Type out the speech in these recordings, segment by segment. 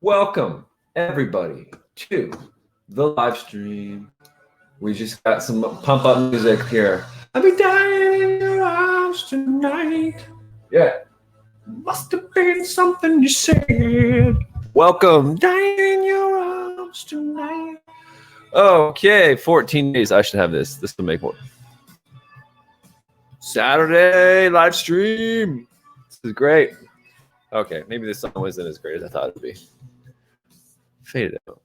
Welcome, everybody, to the live stream. We just got some pump up music here. I'll be dying in your arms tonight. Yeah. Must have been something you said. Welcome, dying in your arms tonight. Okay, 14 days. I should have this. This will make more. Saturday live stream. This is great. Okay, maybe this song wasn't as great as I thought it would be. Faded out.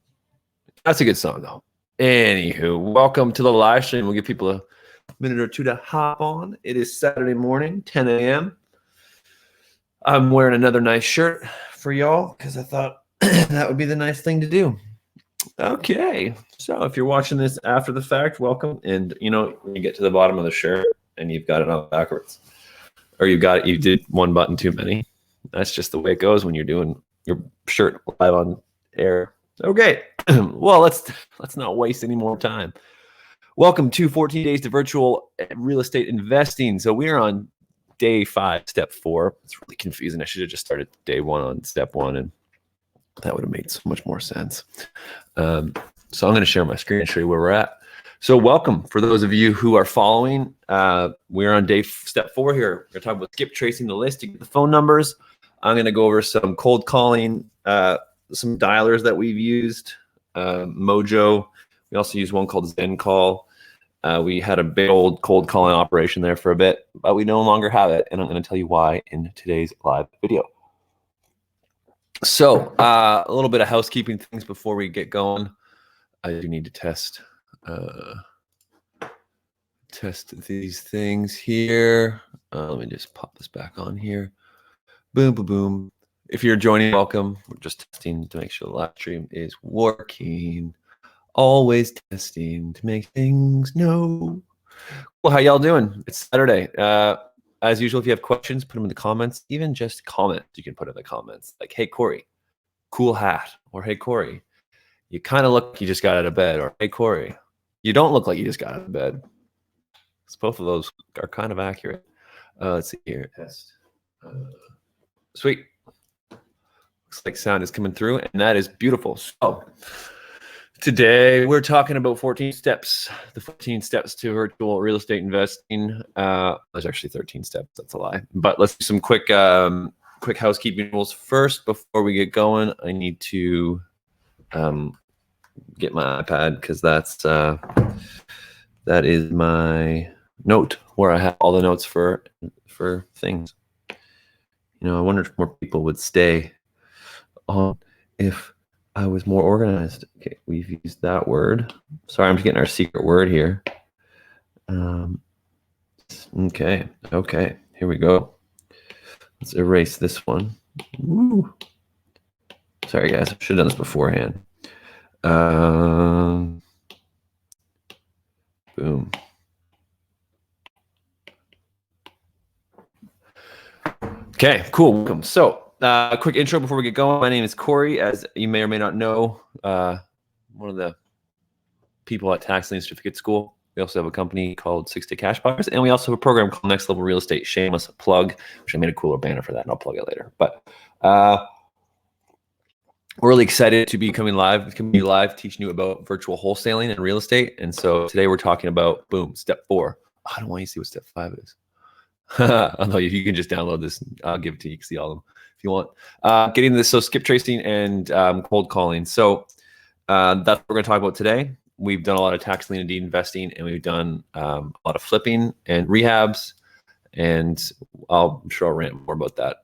That's a good song, though. Anywho, welcome to the live stream. We'll give people a minute or two to hop on. It is Saturday morning, 10 a.m. I'm wearing another nice shirt for y'all because I thought that would be the nice thing to do. Okay, so if you're watching this after the fact, welcome. And when you get to the bottom of the shirt and you've got it on backwards, or you did one button too many. That's just the way it goes when you're doing your shirt live on air. Okay, well, let's not waste any more time. Welcome to 14 Days to Virtual Real Estate Investing. So we are on day 5, step 4. It's really confusing. I should have just started day 1 on step 1, and that would have made so much more sense. So I'm going to share my screen and show you where we're at. So welcome for those of you who are following. We're on step 4 here. We're going to talk about skip tracing the list to get the phone numbers. I'm going to go over some cold calling, some dialers that we've used, Mojo. We also use one called ZenCall. We had a big old cold calling operation there for a bit, but we no longer have it, and I'm going to tell you why in today's live video. So a little bit of housekeeping things before we get going. I do need to test these things here. Let me just pop this back on here. Boom, boom, boom. If you're joining, welcome. We're just testing to make sure the live stream is working. Always testing to make things know. Well, how y'all doing? It's Saturday. As usual, if you have questions, put them in the comments. Even just comments, you can put in the comments. Like, hey, Corey, cool hat. Or, hey, Corey, you kind of look like you just got out of bed. Or, hey, Corey, you don't look like you just got out of bed. So both of those are kind of accurate. Let's see here. Test. Sweet. Looks like sound is coming through, and that is beautiful. So today we're talking about 14 steps, the 14 steps to virtual real estate investing. There's actually 13 steps. That's a lie. But let's do some quick housekeeping rules first before we get going. I need to get my iPad because that is my note where I have all the notes for things. I wonder if more people would stay on if I was more organized. Okay, we've used that word. Sorry, I'm just getting our secret word here. Okay, here we go. Let's erase this one. Woo. Sorry, guys, I should have done this beforehand. Boom. Okay, cool. Welcome. So, a quick intro before we get going. My name is Corey. As you may or may not know, one of the people at Tax Lien Certificate School. We also have a company called 6-Day Cash Buyers, and we also have a program called Next Level Real Estate. Shameless plug, which I made a cooler banner for that, and I'll plug it later. But we're really excited to be coming live, teaching you about virtual wholesaling and real estate. And so today we're talking about, boom, step 4. I don't want you to see what step 5 is. Although you can just download this, I'll give it to you. You can see all of them if you want. Getting this, so skip tracing and cold calling. So that's what we're going to talk about today. We've done a lot of tax lien and deed investing, and we've done a lot of flipping and rehabs. And I'm sure I'll rant more about that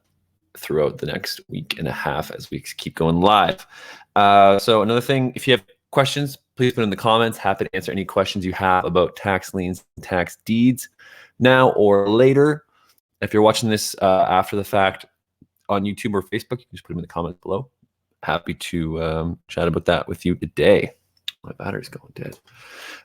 throughout the next week and a half as we keep going live. So another thing, if you have questions, please put in the comments. Happy to answer any questions you have about tax liens and tax deeds now or later. If you're watching this after the fact on YouTube or Facebook, you can just put them in the comments below. Happy to chat about that with you today. My battery's going dead.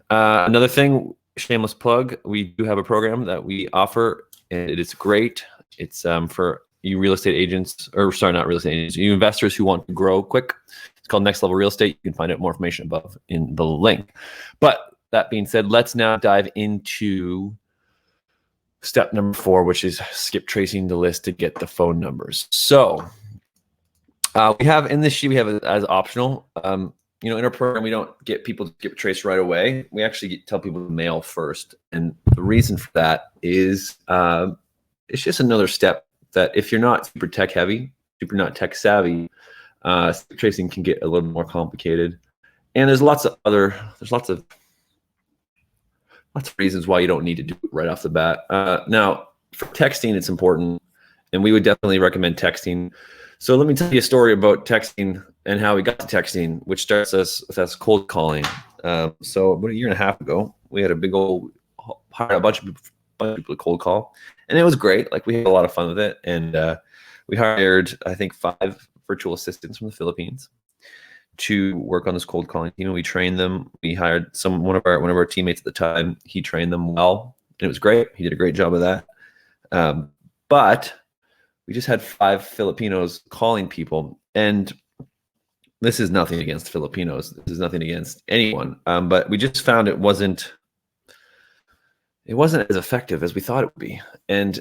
Another thing, shameless plug, we do have a program that we offer, and it is great. It's for you real estate agents, or sorry, not real estate agents, you investors who want to grow quick. It's called Next Level Real Estate. You can find out more information above in the link. But that being said, let's now dive into step number 4, which is skip tracing the list to get the phone numbers. So We have in this sheet, we have it as optional. In our program, we don't get people to skip trace right away. We actually tell people to mail first. And the reason for that is it's just another step that if you're not super tech heavy, super not tech savvy, skip tracing can get a little more complicated. And there's lots of reasons why you don't need to do it right off the bat. Now, for texting, it's important, and we would definitely recommend texting. So let me tell you a story about texting and how we got to texting, which starts with us cold calling. So about a year and a half ago, we had hired a bunch of people to cold call, and it was great. Like, we had a lot of fun with it, and we hired, I think, 5 virtual assistants from the Philippines to work on this cold calling team, and we trained them. We hired one of our teammates at the time. He trained them well, and it was great. He did a great job of that. But we just had 5 Filipinos calling people, and this is nothing against Filipinos. This is nothing against anyone. But we just found it wasn't as effective as we thought it would be. And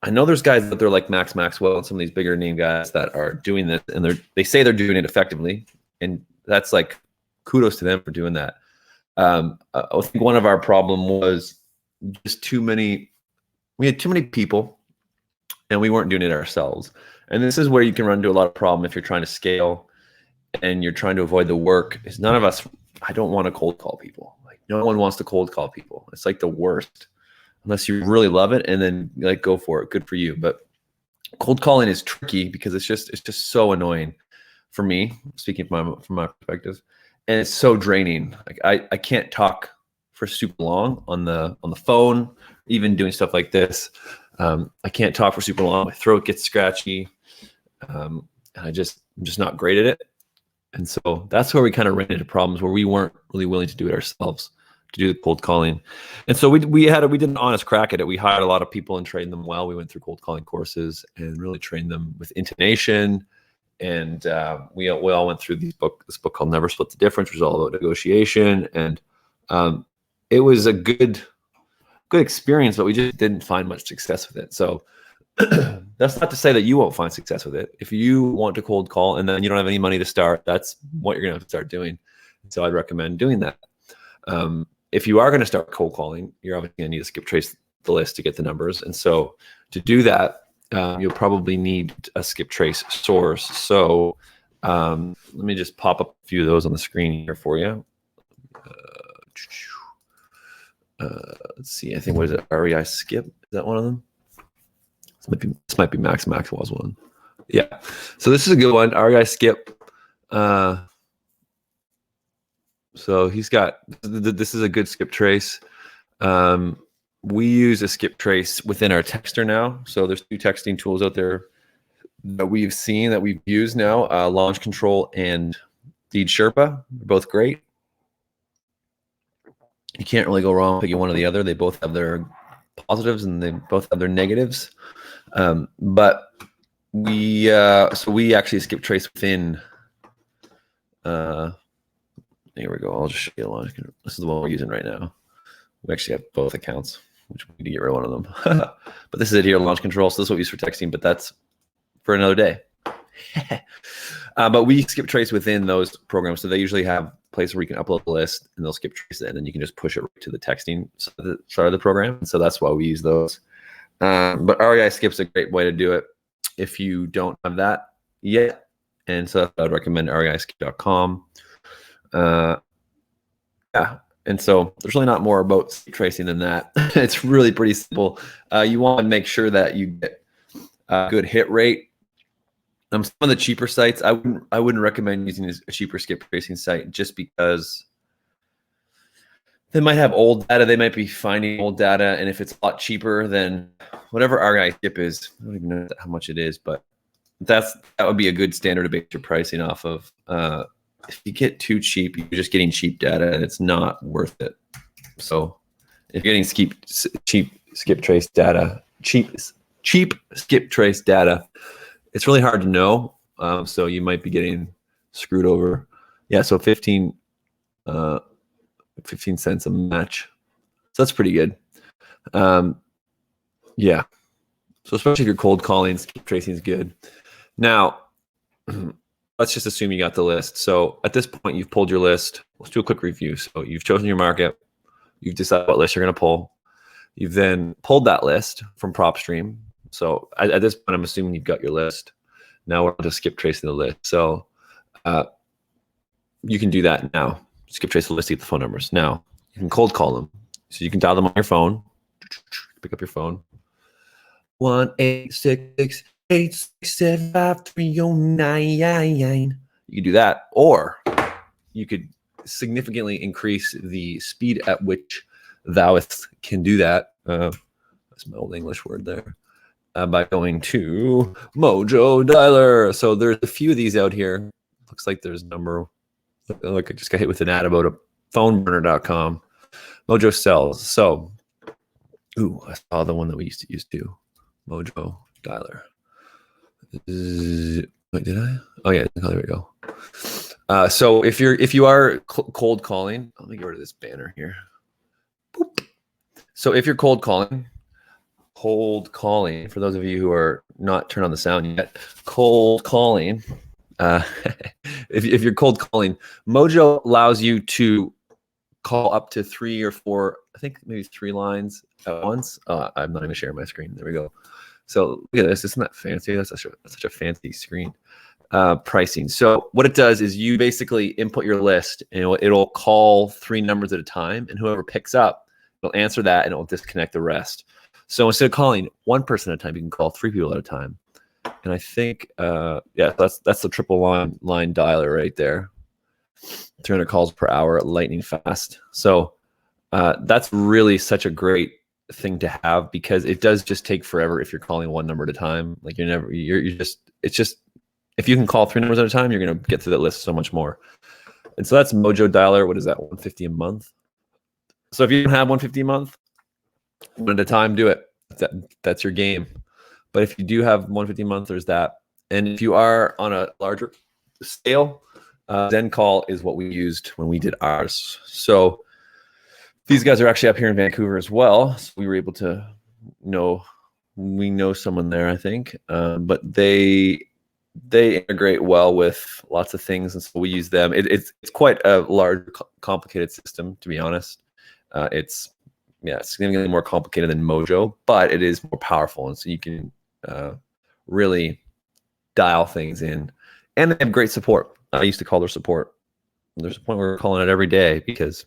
I know there's guys out there like Max Maxwell and some of these bigger name guys that are doing this, and they say they're doing it effectively, and that's like kudos to them for doing that. I think one of our problem was just too many. We had too many people, and we weren't doing it ourselves. And this is where you can run into a lot of problem if you're trying to scale and you're trying to avoid the work. Is none of us. I don't want to cold call people. Like, no one wants to cold call people. It's like the worst, unless you really love it, and then like go for it. Good for you. But cold calling is tricky because it's just so annoying for me, speaking from my perspective, and it's so draining. Like, I can't talk for super long on the phone, even doing stuff like this. I can't talk for super long. My throat gets scratchy, and I'm just not great at it. And so that's where we kind of ran into problems where we weren't really willing to do it ourselves, to do the cold calling. And so we did an honest crack at it. We hired a lot of people and trained them well. We went through cold calling courses and really trained them with intonation. And we all went through this book called Never Split the Difference, which was all about negotiation. And it was a good experience, but we just didn't find much success with it. So that's not to say that you won't find success with it. If you want to cold call and then you don't have any money to start, that's what you're going to have to start doing. So I'd recommend doing that. If you are going to start cold calling, you're obviously going to need to skip trace the list to get the numbers. And so to do that, you'll probably need a skip trace source. So let me just pop up a few of those on the screen here for you. Let's see. I think, what is it? REI Skip? Is that one of them? This might be Max Maxwell's one. Yeah. So this is a good one. REI Skip. So he's got. This is a good skip trace. We use a skip trace within our texter now. So there's 2 texting tools out there that we've used now. Launch Control and Deed Sherpa. They're both great. You can't really go wrong picking one or the other. They both have their positives and they both have their negatives. But we actually skip trace within. Here we go. I'll just show you launch. This is the one we're using right now. We actually have both accounts, which we need to get rid of one of them. But this is it here, Launch Control. So this is what we use for texting, but that's for another day. But we skip trace within those programs. So they usually have place where you can upload a list and they'll skip trace it, and then you can just push it right to the texting side of the program. And so that's why we use those. But REI Skip's a great way to do it if you don't have that yet. And so I would recommend reiskip.com. Yeah. And so there's really not more about skip tracing than that. It's really pretty simple. You want to make sure that you get a good hit rate. Some of the cheaper sites, I wouldn't recommend using a cheaper skip tracing site just because they might have old data. They might be finding old data, and if it's a lot cheaper than whatever REI Skip is, I don't even know how much it is, but that would be a good standard to base your pricing off of. If you get too cheap, you're just getting cheap data, and it's not worth it. So if you're getting cheap skip trace data, cheap skip trace data, it's really hard to know. So you might be getting screwed over. Yeah, so 15 cents a match. So that's pretty good. Yeah. So especially if you're cold calling, skip tracing is good. Now, let's just assume you got the list. So at this point, you've pulled your list. Let's do a quick review. So you've chosen your market. You've decided what list you're going to pull. You've then pulled that list from PropStream. So at this point, I'm assuming you've got your list. Now we're going to skip tracing the list. So you can do that now. Skip trace the list, get the phone numbers. Now you can cold call them. So you can dial them on your phone. Pick up your phone. 1-866-867-5309. You can do that, or you could significantly increase the speed at which thou can do that. That's my old English word there. By going to Mojo Dialer. So there's a few of these out here. Looks like there's number. Look, I just got hit with an ad about a phoneburner.com. Mojo sells. So, I saw the one that we used to use too. Mojo Dialer. Wait, did I? Oh yeah, there we go. So if you are cold calling, let me get rid of this banner here. Boop. So if you're cold calling, for those of you who are not turned on the sound yet, cold calling. If you're cold calling, Mojo allows you to call up to 3 or 4, I think maybe 3 lines at once. I'm not even sharing my screen. There we go. So look at this. Isn't that fancy? That's such a fancy screen. Pricing. So what it does is you basically input your list, and it'll call 3 numbers at a time, and whoever picks up, it'll answer that, and it'll disconnect the rest. So instead of calling 1 person at a time, you can call 3 people at a time. And I think, that's the triple line dialer right there. 300 calls per hour, lightning fast. So that's really such a great thing to have, because it does just take forever if you're calling 1 number at a time. Like it's just if you can call 3 numbers at a time, you're going to get through that list so much more. And so that's Mojo Dialer. What is that? $150 a month. So if you don't have $150 a month, one at a time, do it. That's your game. But if you do have $150 a month, there's that. And if you are on a larger scale, ZenCall is what we used when we did ours. So these guys are actually up here in Vancouver as well. So we were able to know someone there, I think. But they integrate well with lots of things, and so we use them. It's quite a large, complicated system, to be honest. It's significantly more complicated than Mojo, but it is more powerful, and so you can really dial things in. And they have great support. I used to call their support. There's a point where we're calling it every day because,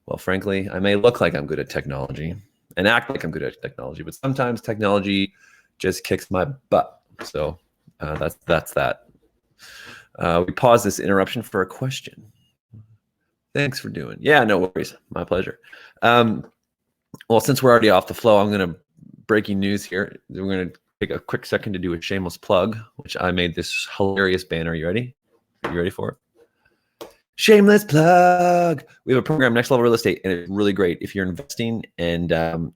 well, frankly, I may look like I'm good at technology and act like I'm good at technology, but sometimes technology just kicks my butt. So that's that. We pause this interruption for a question. Thanks for doing. Yeah, no worries. My pleasure. Well, since we're already off the flow, I'm going to breaking news here. We're going to take a quick second to do a shameless plug, which I made this hilarious banner. You ready? Are you ready for it? Shameless plug. We have a program, Next Level Real Estate, and it's really great if you're investing and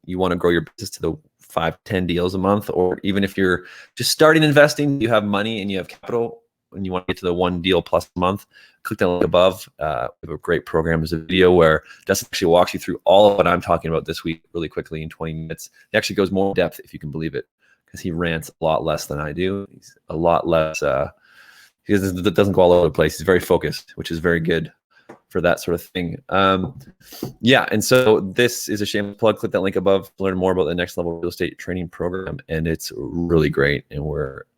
you want to grow your business to the 5-10 deals a month, or even if you're just starting investing, you have money and you have capital and you want to get to the 1 deal plus a month. Click the link above. We have a great program. There's a video where Dustin actually walks you through all of what I'm talking about this week really quickly in 20 minutes. He actually goes more in depth, if you can believe it, because he rants a lot less than I do. He's a lot less, he doesn't go all over the place. He's very focused, which is very good for that sort of thing. And so this is a shameless plug. Click that link above to learn more about the Next Level Real Estate training program, and it's really great, and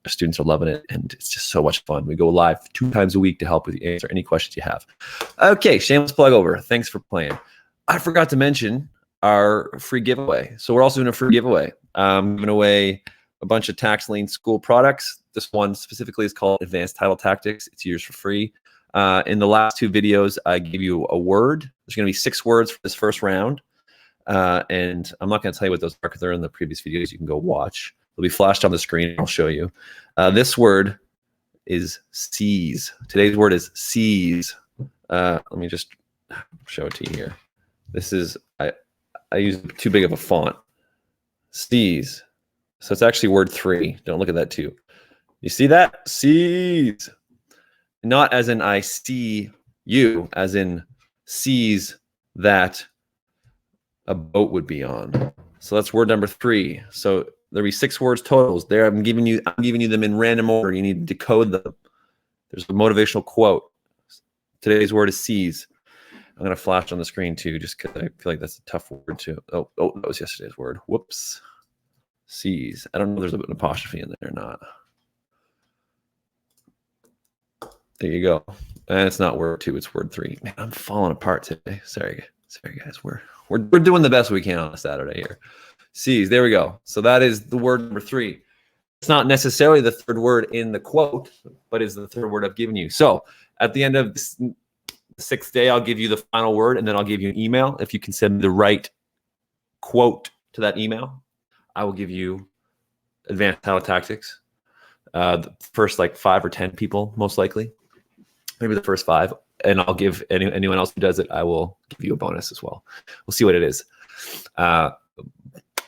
students are loving it, and it's just so much fun. We go live 2 times a week to help with answer any questions you have. Okay, shameless plug over. Thanks for playing. I forgot to mention our free giveaway. So we're also doing a free giveaway. Giving away a bunch of tax lien school products. This one specifically is called Advanced Title Tactics. It's yours for free. In the last 2 videos, I gave you a word. There's going to be 6 words for this first round. And I'm not going to tell you what those are because they're in the previous videos. You can go watch. They'll be flashed on the screen. I'll show you. This word is seize. Today's word is seize. Let me just show it to you here. This is, I use too big of a font. Seize. So it's actually word 3. Don't look at that too. You see that? Seize. Not as in I see you, as in seas that a boat would be on. So that's word number 3. So there'll be 6 words totals there. I'm giving you them in random order. You need to decode them. There's a motivational quote. Today's word is seize. I'm going to flash on the screen too, just because I feel like that's a tough word too. Oh, that was yesterday's word. Whoops. Seize. I don't know if there's an apostrophe in there or not. There you go. And it's not word 2, it's word 3. Man, I'm falling apart today. Sorry guys. We're doing the best we can on a Saturday here. Seize. There we go. So that is the word number 3. It's not necessarily the third word in the quote, but it's the third word I've given you. So at the end of the 6th day, I'll give you the final word, and then I'll give you an email. If you can send me the right quote to that email, I will give you advanced title tactics. The first like 5 or 10 people, most likely. Maybe the first 5. And I'll give anyone else who does it, I will give you a bonus as well. We'll see what it is.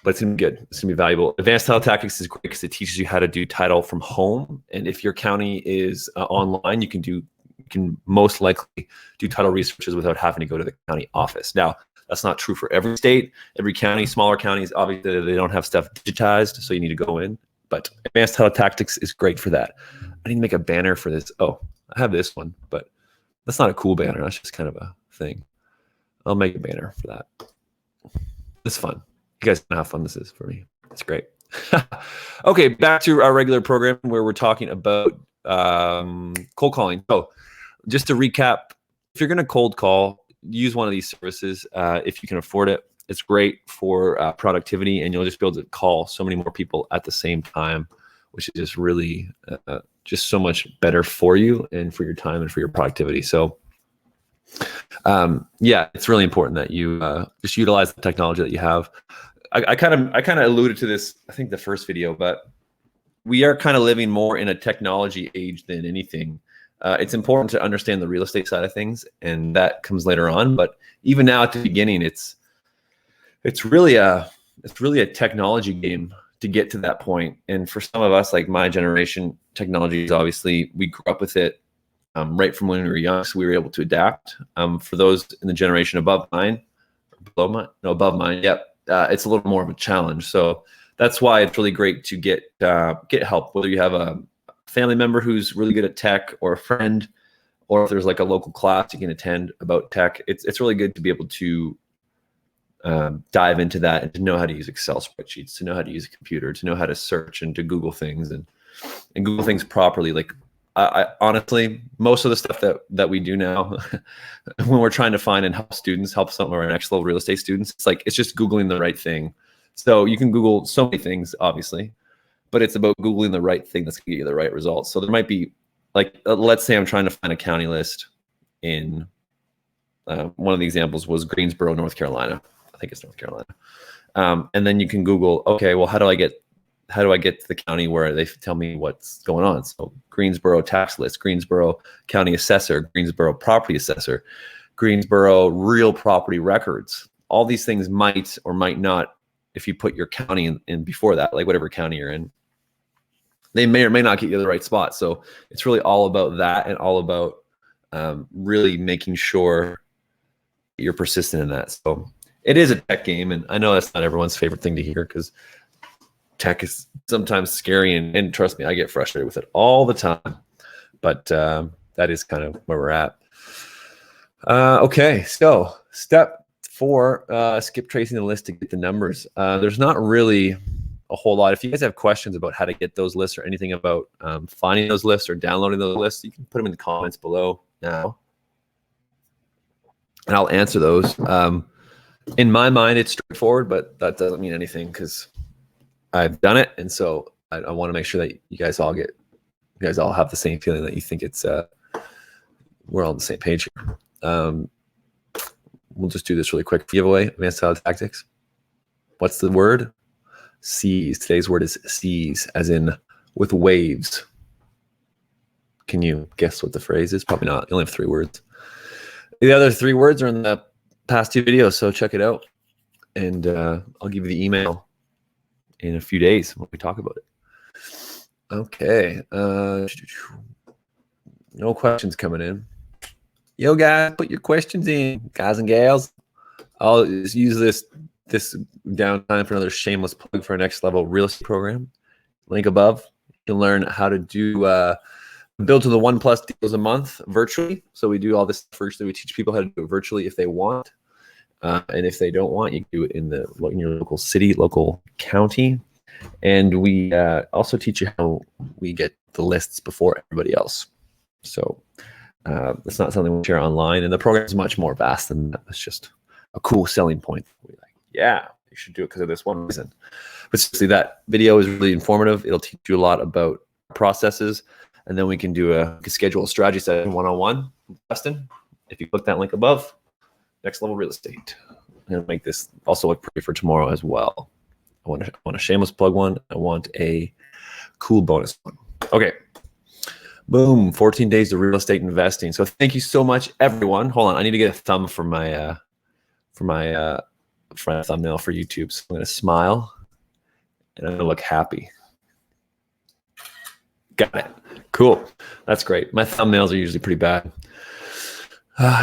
But it's going to be good. It's going to be valuable. Advanced Title Tactics is great because it teaches you how to do title from home. And if your county is online, you can most likely do title researches without having to go to the county office. Now, that's not true for every state. Every county, smaller counties, obviously they don't have stuff digitized, so you need to go in. But Advanced Title Tactics is great for that. I need to make a banner for this. Oh, I have this one, but that's not a cool banner. That's just kind of a thing. I'll make a banner for that. It's fun. You guys know how fun this is for me. It's great. Okay, back to our regular program where we're talking about cold calling. So just to recap, if you're going to cold call, use one of these services if you can afford it. It's great for productivity, and you'll just be able to call so many more people at the same time, which is just really just so much better for you and for your time and for your productivity. So yeah, it's really important that you just utilize the technology that you have. I kind of alluded to this, I think the first video, but we are kind of living more in a technology age than anything. It's important to understand the real estate side of things, and that comes later on. But even now at the beginning, it's really a technology game to get to that point. And for some of us, like my generation, technology is obviously, we grew up with it right from when we were young, so we were able to adapt. For those in the generation above mine, yep, it's a little more of a challenge. So that's why it's really great to get help, whether you have a family member who's really good at tech, or a friend, or if there's like a local class you can attend about tech. It's really good to be able to dive into that and to know how to use Excel spreadsheets, to know how to use a computer, to know how to search and to Google things and Google things properly. Like I honestly, most of the stuff that we do now, when we're trying to find and help some of our next level real estate students, it's just Googling the right thing. So you can Google so many things, obviously, but it's about Googling the right thing that's going to get you the right results. So there might be, like, let's say I'm trying to find a county list in, one of the examples was Greensboro, North Carolina. I think it's North Carolina. And then you can Google, okay, well, how do I get to the county where they tell me what's going on? So Greensboro tax list, Greensboro county assessor, Greensboro property assessor, Greensboro real property records. All these things might or might not, if you put your county in before that, like whatever county you're in, they may or may not get you the right spot. So it's really all about that, and all about really making sure you're persistent in that. So it is a tech game, and I know that's not everyone's favorite thing to hear, because tech is sometimes scary, and trust me, I get frustrated with it all the time. But that is kind of where we're at. Okay, so step 4, skip tracing the list to get the numbers. There's not really a whole lot. If you guys have questions about how to get those lists, or anything about finding those lists or downloading those lists, you can put them in the comments below now, and I'll answer those. In my mind, it's straightforward, but that doesn't mean anything, because I've done it, and so I want to make sure that you guys all have the same feeling, that you think it's we're all on the same page here. We'll just do this really quick. Giveaway, Advanced Title Tactics. What's the word? Seize. Today's word is seize, as in with waves. Can you guess what the phrase is? Probably not. You only have 3 words. The other 3 words are in the past 2 videos, so check it out. And I'll give you the email in a few days when we talk about it. Okay. No questions coming in. Yo, guys, put your questions in, guys and gals. I'll just use this downtime for another shameless plug for our next level real estate program. Link above. You can learn how to do build to the $1+ deals a month virtually. So we do all this virtually. We teach people how to do it virtually if they want. And if they don't want, you can do it in your local city, local county. And we also teach you how we get the lists before everybody else. So it's not something we share online. And the program is much more vast than that. It's just a cool selling point. We're like, yeah, you should do it because of this one reason. But seriously, that video is really informative. It'll teach you a lot about processes. And then we can schedule a strategy session one-on-one with Justin. If you click that link above, Next Level Real Estate. I'm going to make this also look pretty for tomorrow as well. I want a shameless plug one. I want a cool bonus one. Okay. Boom. 14 days to real estate investing. So thank you so much, everyone. Hold on. I need to get a thumb for my thumbnail for YouTube. So I'm going to smile and I'm going to look happy. Got it. Cool. That's great. My thumbnails are usually pretty bad.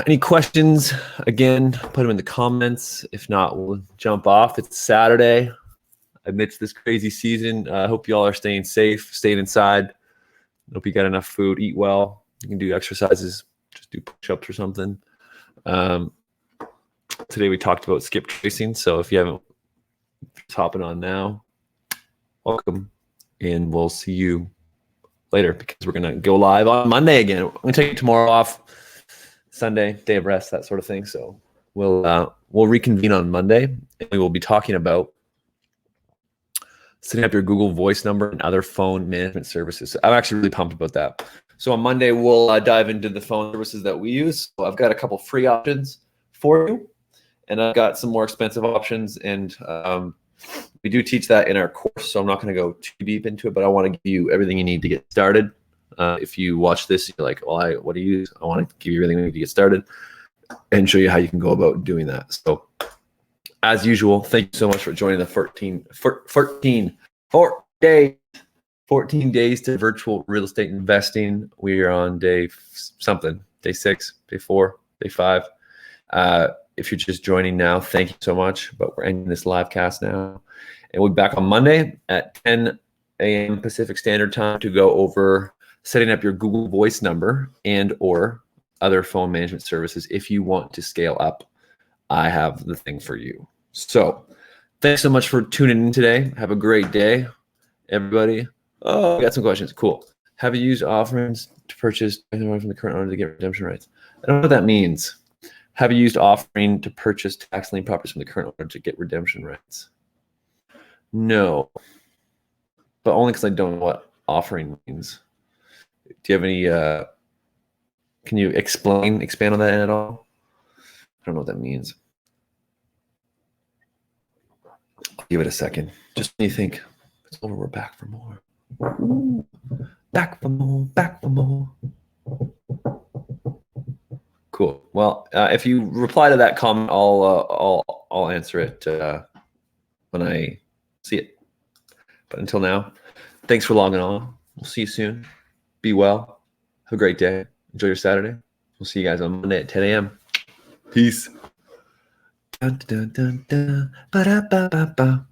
Any questions? Again, put them in the comments. If not, we'll jump off. It's Saturday amidst this crazy season. I hope you all are staying safe, staying inside. Hope you got enough food, eat well. You can do exercises, just do push-ups or something. Today we talked about skip tracing. So if you haven't, just hopping on now, welcome. And we'll see you later because we're going to go live on Monday again. I'm going to take tomorrow off. Sunday, day of rest, that sort of thing. So we'll reconvene on Monday, and we will be talking about setting up your Google Voice number and other phone management services. So I'm actually really pumped about that. So on Monday, we'll dive into the phone services that we use. So I've got a couple free options for you, and I've got some more expensive options. And we do teach that in our course, so I'm not going to go too deep into it, but I want to give you everything you need to get started. If you watch this, you're like, well, what do you use? I want to give you everything you need to get started and show you how you can go about doing that. So as usual, thank you so much for joining the 14 days to virtual real estate investing. We are on day 6, day 4, day 5. If you're just joining now, thank you so much. But we're ending this live cast now. And we'll be back on Monday at 10 a.m. Pacific Standard Time to go over setting up your Google Voice number and or other phone management services. If you want to scale up, I have the thing for you. So thanks so much for tuning in today. Have a great day, everybody. Oh, I got some questions. Cool. Have you used offerings to purchase from the current owner to get redemption rights? I don't know what that means. Have you used offering to purchase tax lien properties from the current owner to get redemption rights? No, but only because I don't know what offering means. Do you have any, can you expand on that at all? I don't know what that means. I'll give it a second. Just when you think it's over, we're back for more. Ooh, back for more, back for more. Cool. Well, if you reply to that comment, I'll answer it when I see it. But until now, thanks for logging on. We'll see you soon. Be well. Have a great day. Enjoy your Saturday. We'll see you guys on Monday at 10 a.m. Peace. Dun, dun, dun, dun, ba-da-ba-ba-ba.